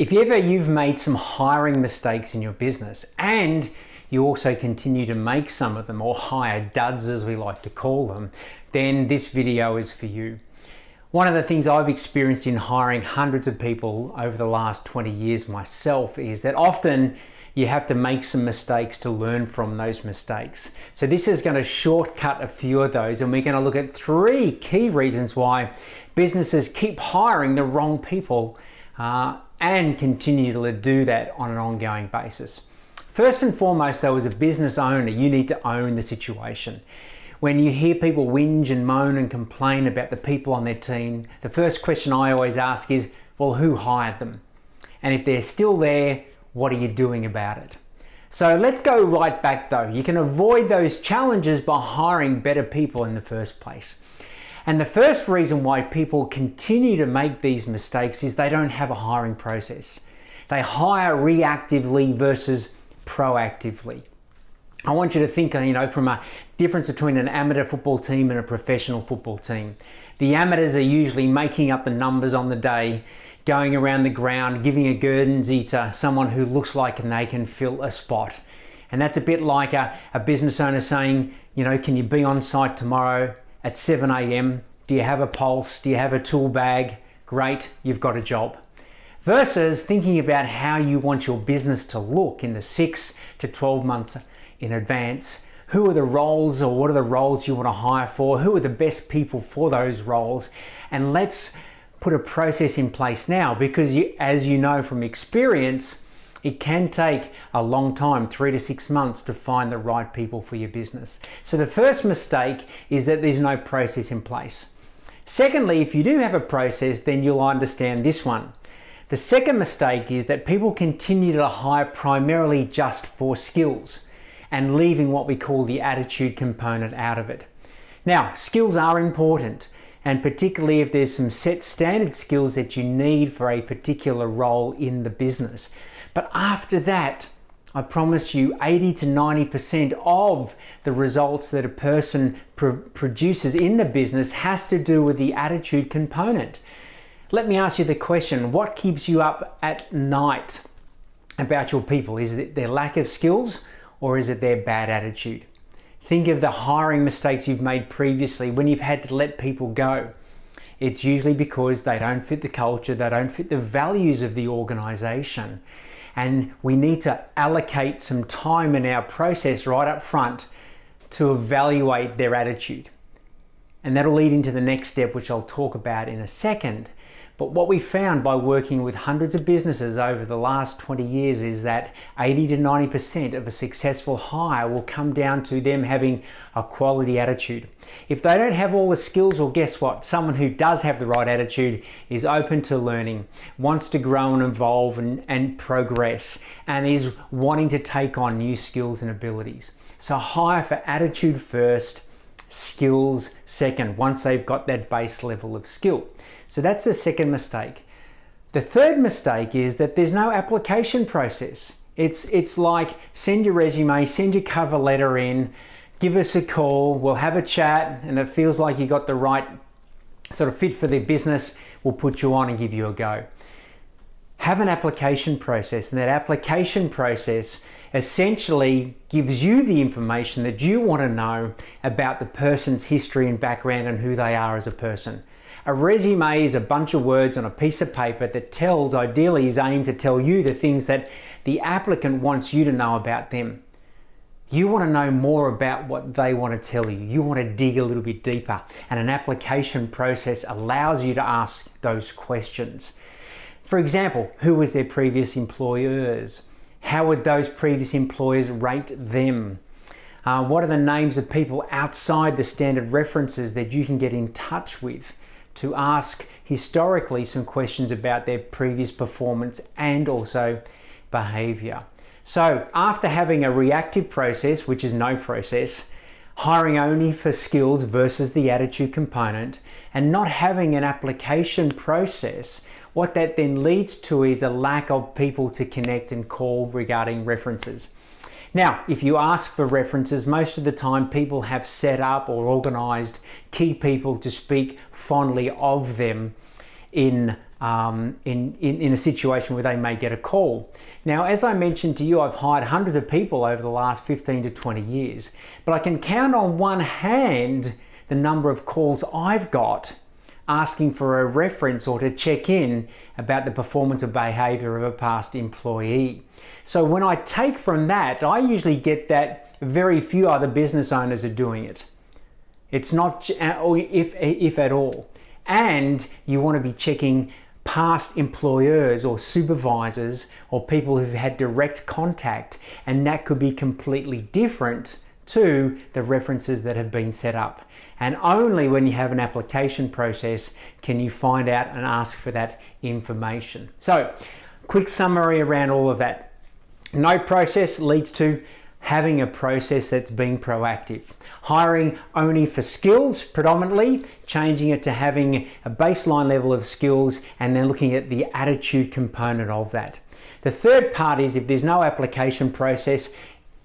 If you've made some hiring mistakes in your business and you also continue to make some of them, or hire duds as we like to call them, then this video is for you. One of the things I've experienced in hiring hundreds of people over the last 20 years myself is that often you have to make some mistakes to learn from those mistakes. So this is going to shortcut a few of those, and we're going to look at 3 key reasons why businesses keep hiring the wrong people and continue to do that on an ongoing basis. First and foremost, though, as a business owner, you need to own the situation. When you hear people whinge and moan and complain about the people on their team, the first question I always ask is, well, who hired them? And if they're still there, what are you doing about it? So let's go right back though. You can avoid those challenges by hiring better people in the first place. And the first reason why people continue to make these mistakes is they don't have a hiring process. They hire reactively versus proactively. I want you to think, from a difference between an amateur football team and a professional football team. The amateurs are usually making up the numbers on the day, going around the ground, giving a Guernsey to someone who looks like they can fill a spot. And that's a bit like a business owner saying, can you be on site tomorrow at 7 a.m? Do you have a pulse? Do you have a tool bag? Great, you've got a job. Versus thinking about how you want your business to look in the 6 to 12 months in advance. Who are the roles, or what are the roles you want to hire for? Who are the best people for those roles? And let's put a process in place now, because as you know from experience, it can take a long time, 3 to 6 months, to find the right people for your business. So the first mistake is that there's no process in place. Secondly, if you do have a process, then you'll understand this one. The second mistake is that people continue to hire primarily just for skills and leaving what we call the attitude component out of it. Now, skills are important, and particularly if there's some set standard skills that you need for a particular role in the business. But after that, I promise you 80 to 90% of the results that a person produces in the business has to do with the attitude component. Let me ask you the question, what keeps you up at night about your people? Is it their lack of skills, or is it their bad attitude? Think of the hiring mistakes you've made previously when you've had to let people go. It's usually because they don't fit the culture, they don't fit the values of the organization. And we need to allocate some time in our process right up front to evaluate their attitude. And that'll lead into the next step, which I'll talk about in a second. But what we found by working with hundreds of businesses over the last 20 years is that 80 to 90% of a successful hire will come down to them having a quality attitude. If they don't have all the skills, well, guess what? Someone who does have the right attitude is open to learning, wants to grow and evolve and progress, and is wanting to take on new skills and abilities. So hire for attitude first, skills second, once they've got that base level of skill. So that's the second mistake. The third mistake is that there's no application process. It's like send your resume, send your cover letter in, give us a call, we'll have a chat, and it feels like you got the right sort of fit for the business, we'll put you on and give you a go. Have an application process, and that application process essentially gives you the information that you want to know about the person's history and background and who they are as a person. A resume is a bunch of words on a piece of paper that ideally is aimed to tell you the things that the applicant wants you to know about them. You want to know more about what they want to tell you. You want to dig a little bit deeper, and an application process allows you to ask those questions. For example, who was their previous employers? How would those previous employers rate them? What are the names of people outside the standard references that you can get in touch with to ask historically some questions about their previous performance and also behavior? So after having a reactive process, which is no process, hiring only for skills versus the attitude component, and not having an application process, what that then leads to is a lack of people to connect and call regarding references. Now, if you ask for references, most of the time people have set up or organized key people to speak fondly of them in in a situation where they may get a call. Now, as I mentioned to you, I've hired hundreds of people over the last 15 to 20 years, but I can count on one hand the number of calls I've got asking for a reference or to check in about the performance or behavior of a past employee. So when I take from that, I usually get that very few other business owners are doing it. It's not, if at all. And you want to be checking past employers or supervisors or people who've had direct contact, and that could be completely different to the references that have been set up. And only when you have an application process can you find out and ask for that information. So, quick summary around all of that. No process leads to having a process that's being proactive. Hiring only for skills predominantly, changing it to having a baseline level of skills and then looking at the attitude component of that. The third part is if there's no application process,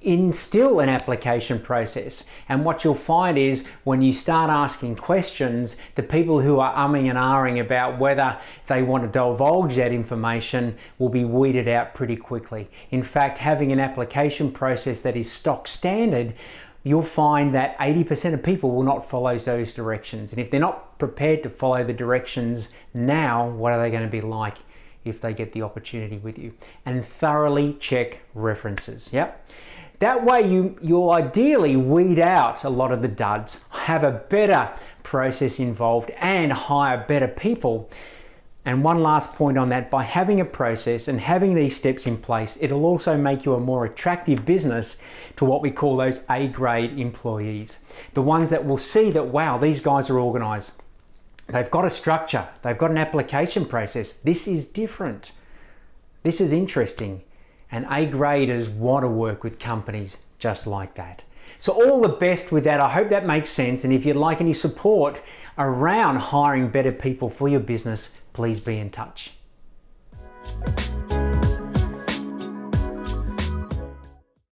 instill an application process. And what you'll find is when you start asking questions, the people who are umming and ahhing about whether they want to divulge that information will be weeded out pretty quickly. In fact, having an application process that is stock standard, you'll find that 80% of people will not follow those directions. And if they're not prepared to follow the directions now, what are they going to be like if they get the opportunity with you? And thoroughly check references. Yep. That way you'll ideally weed out a lot of the duds, have a better process involved and hire better people. And one last point on that, by having a process and having these steps in place, it'll also make you a more attractive business to what we call those A-grade employees. The ones that will see that, wow, these guys are organized. They've got a structure. They've got an application process. This is different. This is interesting. And A-graders want to work with companies just like that. So all the best with that. I hope that makes sense. And if you'd like any support around hiring better people for your business, please be in touch.